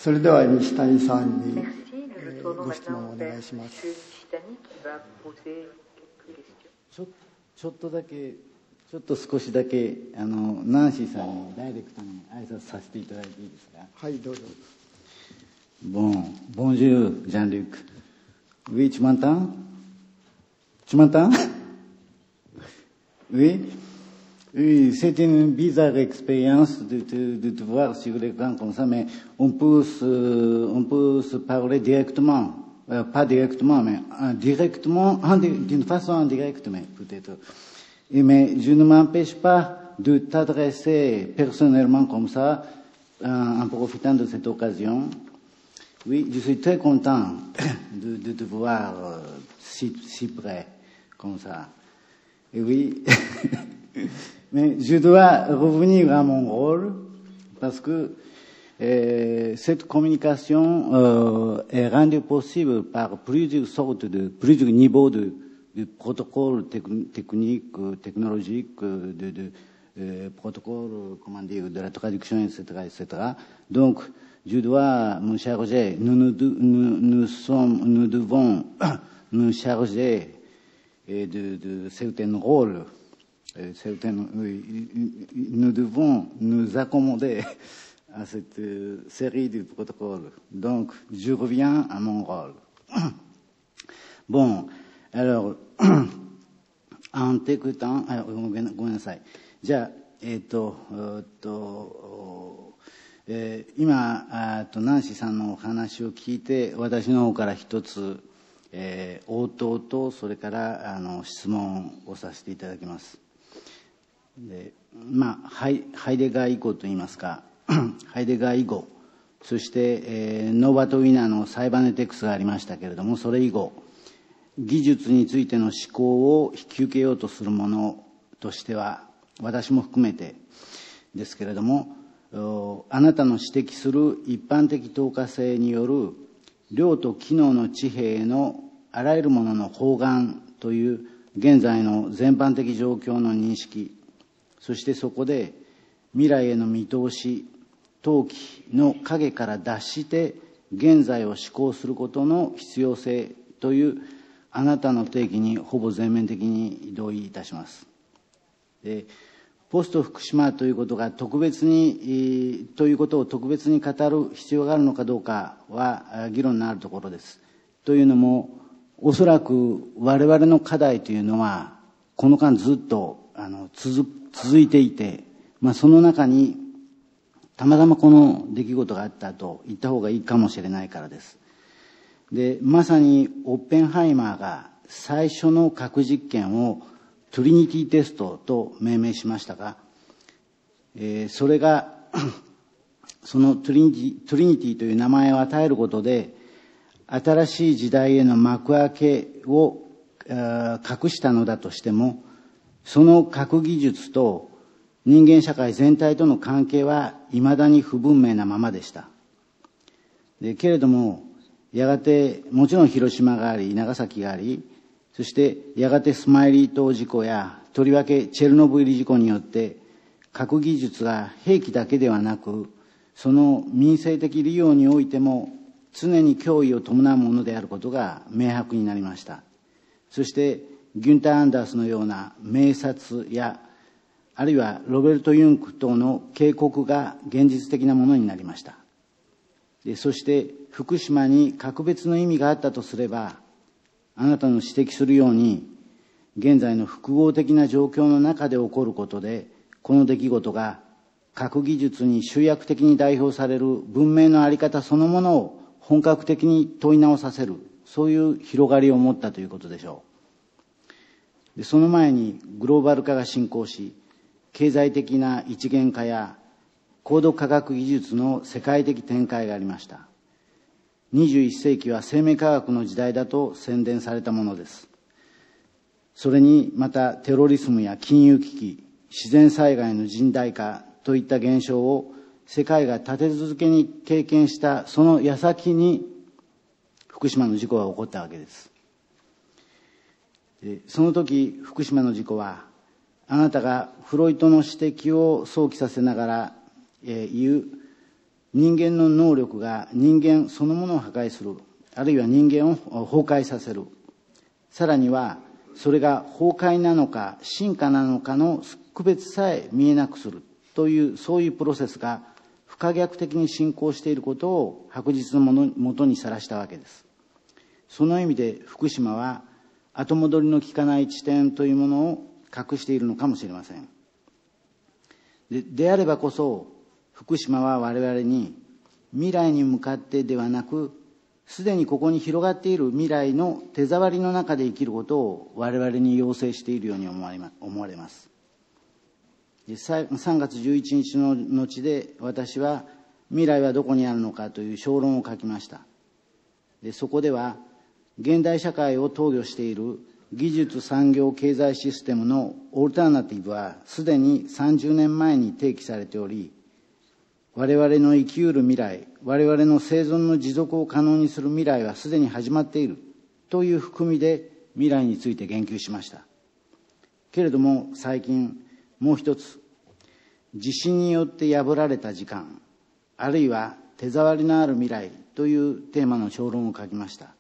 それでは西谷さんにご質問をお願いします。ちょっと少しだけナンシーさんにダイレクトに挨拶させていただいていいですか。はい、どうぞ。Bonjour, Jean-Luc. Oui, tu m'entends? Tu m'entends? Oui? Oui, c'est une bizarre expérience de te voir sur l'écran comme ça, mais on peut se parler directement. Pas directement, mais indirectement, d'une façon indirecte, mais peut-être. Mais je ne m'empêche pas de t'adresser personnellement comme ça, en profitant de cette occasion. Oui, je suis très content de te voir si près, comme ça. Et oui, mais je dois revenir à mon rôle, parce que cette communication est rendue possible par plusieurs niveaux de protocoles techniques, technologiques, protocoles, comment dire, de la traduction, etc., etc. Donc, je dois me charger, nous devons nous charger de certains rôles, nous devons nous accommoder à cette série de protocoles. Donc, je reviens à mon rôle. Bon, alors, en t'écoutant, ごめんなさい。じゃあ、今、ナンシーさんのお話を聞いて、私の方から一つ、応答と、それから質問をさせていただきます。で、ハイデガー以降といいますか、ハイデガー以後、そして、ノーバート・ウィナーのサイバネテクスがありましたけれども、それ以後、技術についての思考を引き受けようとするものとしては、私も含めてですけれども、あなたの指摘する一般的透過性による量と機能の地平へのあらゆるものの包含という現在の全般的状況の認識、そしてそこで未来への見通し、投機の影から脱して現在を思考することの必要性というあなたの提起にほぼ全面的に同意いたします。で、ポスト福島ということが特別に、ということを特別に語る必要があるのかどうかは議論のあるところです。というのも、おそらく我々の課題というのは、この間ずっと続いていて、その中にたまたまこの出来事があったと言った方がいいかもしれないからです。で、まさにオッペンハイマーが最初の核実験をトリニティテストと命名しましたが、それがそのトリニティという名前を与えることで新しい時代への幕開けを隠したのだとしても、その核技術と人間社会全体との関係は未だに不文明なままでした。でけれどもやがてもちろん広島があり長崎があり、そしてやがてスマイリー島事故やとりわけチェルノブイリ事故によって核技術が兵器だけではなくその民生的利用においても常に脅威を伴うものであることが明白になりました。そしてギュンター・アンダースのような名察やあるいはロベルト・ユンク等の警告が現実的なものになりました。でそして福島に格別の意味があったとすれば、あなたの指摘するように現在の複合的な状況の中で起こることで、この出来事が核技術に集約的に代表される文明の在り方そのものを本格的に問い直させる、そういう広がりを持ったということでしょう。でその前にグローバル化が進行し、経済的な一元化や高度科学技術の世界的展開がありました。21世紀は生命科学の時代だと宣伝されたものです。それにまたテロリスムや金融危機、自然災害の甚大化といった現象を世界が立て続けに経験したその矢先に福島の事故が起こったわけです。でその時福島の事故はあなたがフロイトの指摘を想起させながら言う人間の能力が人間そのものを破壊する、あるいは人間を崩壊させる。さらには、それが崩壊なのか進化なのかの区別さえ見えなくするという、そういうプロセスが不可逆的に進行していることを白日のもとにさらしたわけです。その意味で福島は後戻りの効かない地点というものを隠しているのかもしれません。であればこそ、福島は我々に未来に向かってではなく、すでにここに広がっている未来の手触りの中で生きることを我々に要請しているように思われます。3月11日の後で私は未来はどこにあるのかという小論を書きました。そこでは現代社会を投与している技術産業経済システムのオルタナティブはすでに30年前に提起されており、我々の生きうる未来、我々の生存の持続を可能にする未来はすでに始まっているという含みで未来について言及しました。けれども最近もう一つ、地震によって破られた時間、あるいは手触りのある未来というテーマの小論を書きました。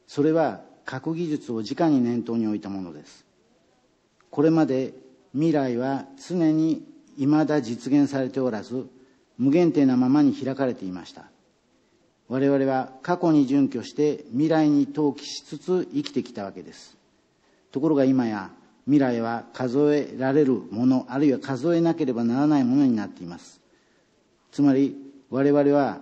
それは核技術を直に念頭に置いたものです。これまで未来は常に未だ実現されておらず、無限定なままに開かれていました。我々は過去に準拠して未来に投機しつつ生きてきたわけです。ところが今や未来は数えられるもの、あるいは数えなければならないものになっています。つまり我々は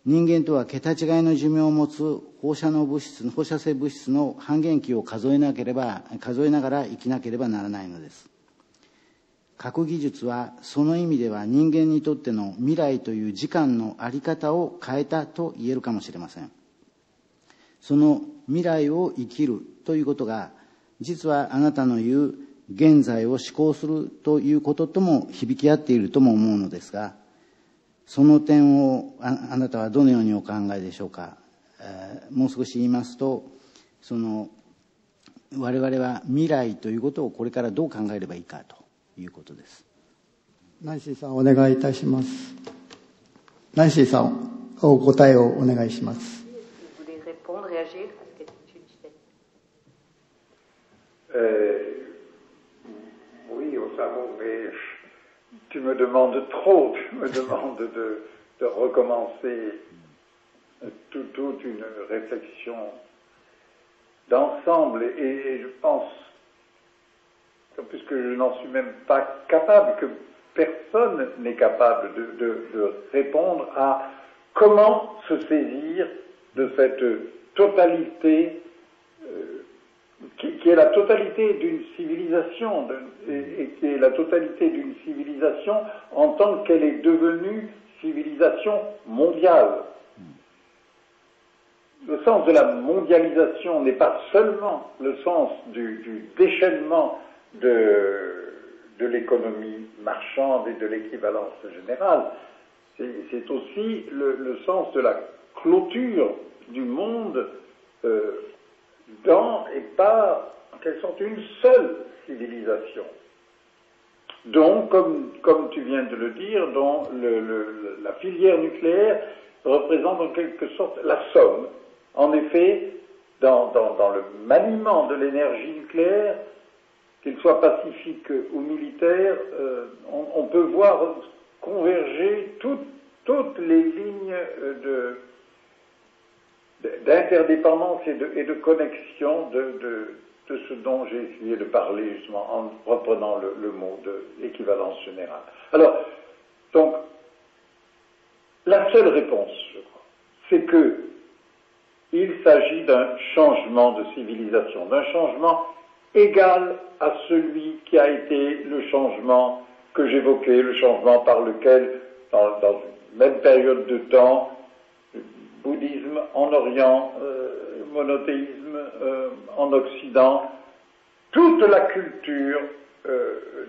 人間とは桁違いの寿命を持つ放射性物質の半減期を数えながら生きなければならないのです。核技術はその意味では人間にとっての未来という時間の在り方を変えたと言えるかもしれません。その未来を生きるということが、実はあなたの言う現在を思考するということとも響き合っているとも思うのですが、その点をあなたはどのようにお考えでしょうか。もう少し言いますと、我々は未来ということをこれからどう考えればいいかということです。ナンシーさん、お願いいたします。ナンシーさん、お答えをお願いします。Oui, au savon, mais tu me demandes trop, tu me demandes de recommencer toute une réflexion d'ensemble et je pense, puisque je n'en suis même pas capable, que personne n'est capable de répondre à comment se saisir de cette totalité qui est la totalité d'une civilisation et qui est la totalité d'une civilisation en tant qu'elle est devenue civilisation mondiale. Le sens de la mondialisation n'est pas seulement le sens du déchaînement de l'économie marchande et de l'équivalence générale, c'est aussi le sens de la clôture du monde dans et par, en quelque sorte, une seule civilisation. Donc, comme tu viens de le dire, dont la filière nucléaire représente en quelque sorte la somme. En effet, dans le maniement de l'énergie nucléaire, qu'il soit pacifique ou militaire, on peut voir converger toutes les lignes d'interdépendance et de connexion de ce dont j'ai essayé de parler justement en reprenant le mot d'équivalence générale. Alors, donc, la seule réponse, je crois, c'est que il s'agit d'un changement de civilisation, d'un changement égal à celui qui a été le changement que j'évoquais, le changement par lequel, dans une même période de temps, bouddhisme en Orient, monothéisme en Occident, toute la culture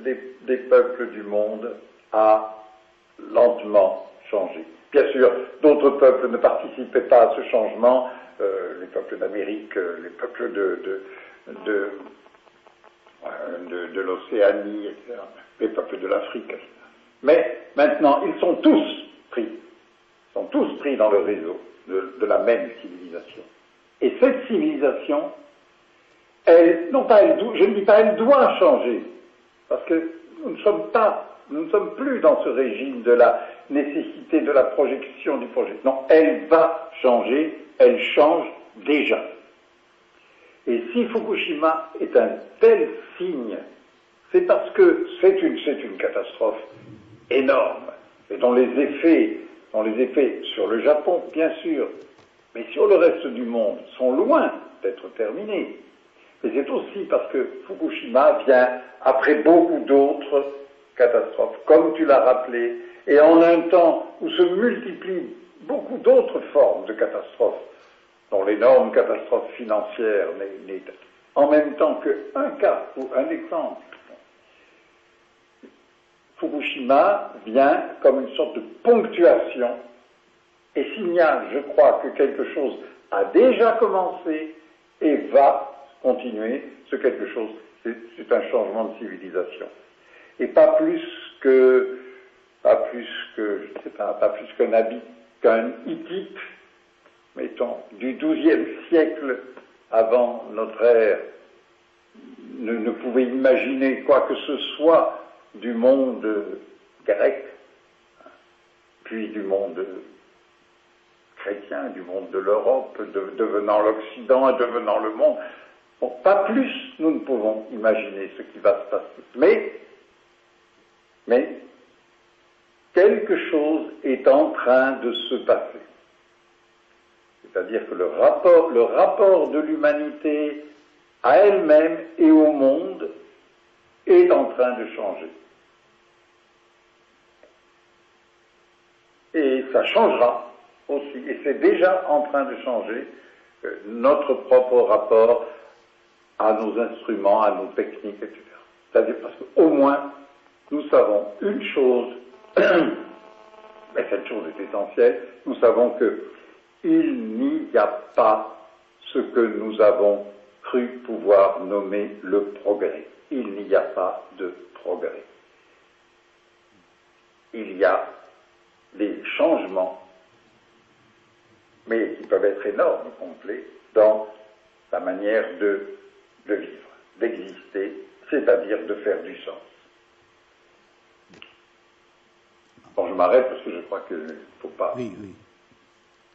des peuples du monde a lentement changé. Bien sûr, d'autres peuples ne participaient pas à ce changement, les peuples d'Amérique, les peuples de l'Océanie, etc., les peuples de l'Afrique. Mais maintenant, ils sont tous pris sont tous pris dans le réseau de la même civilisation. Et cette civilisation, je ne dis pas elle doit changer, parce que nous ne sommes plus dans ce régime de la nécessité de la projection du projet. Non, elle va changer, elle change déjà. Et si Fukushima est un tel signe, c'est parce que c'est une catastrophe énorme, et dont les effets sur le Japon, bien sûr, mais sur le reste du monde, sont loin d'être terminés. Mais c'est aussi parce que Fukushima vient après beaucoup d'autres catastrophes, comme tu l'as rappelé, et en un temps où se multiplient beaucoup d'autres formes de catastrophes, dont l'énorme catastrophe financière n'est en même temps qu'un cas ou un exemple. Fukushima vient comme une sorte de ponctuation et signale, je crois, que quelque chose a déjà commencé et va continuer. Ce quelque chose, c'est un changement de civilisation. Et pas plus qu'un Hittite, mettons, du XIIe siècle avant notre ère, ne pouvait imaginer quoi que ce soit du monde grec, puis du monde chrétien, du monde de l'Europe, devenant l'Occident et devenant le monde. Bon, pas plus nous ne pouvons imaginer ce qui va se passer. Mais quelque chose est en train de se passer. C'est-à-dire que le rapport de l'humanité à elle-même et au monde est en train de changer. Et ça changera aussi, et c'est déjà en train de changer notre propre rapport à nos instruments, à nos techniques, etc. C'est-à-dire parce qu'au moins, nous savons une chose, mais cette chose est essentielle, nous savons qu'il n'y a pas ce que nous avons cru pouvoir nommer le progrès. Il n'y a pas de progrès. Il y a des changements, mais qui peuvent être énormes, complets, dans la manière de vivre, d'exister, c'est-à-dire de faire du sens. Bon, je m'arrête parce que je crois qu'il ne faut pas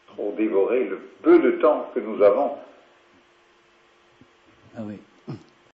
trop dévorer le peu de temps que nous avons. Ah oui.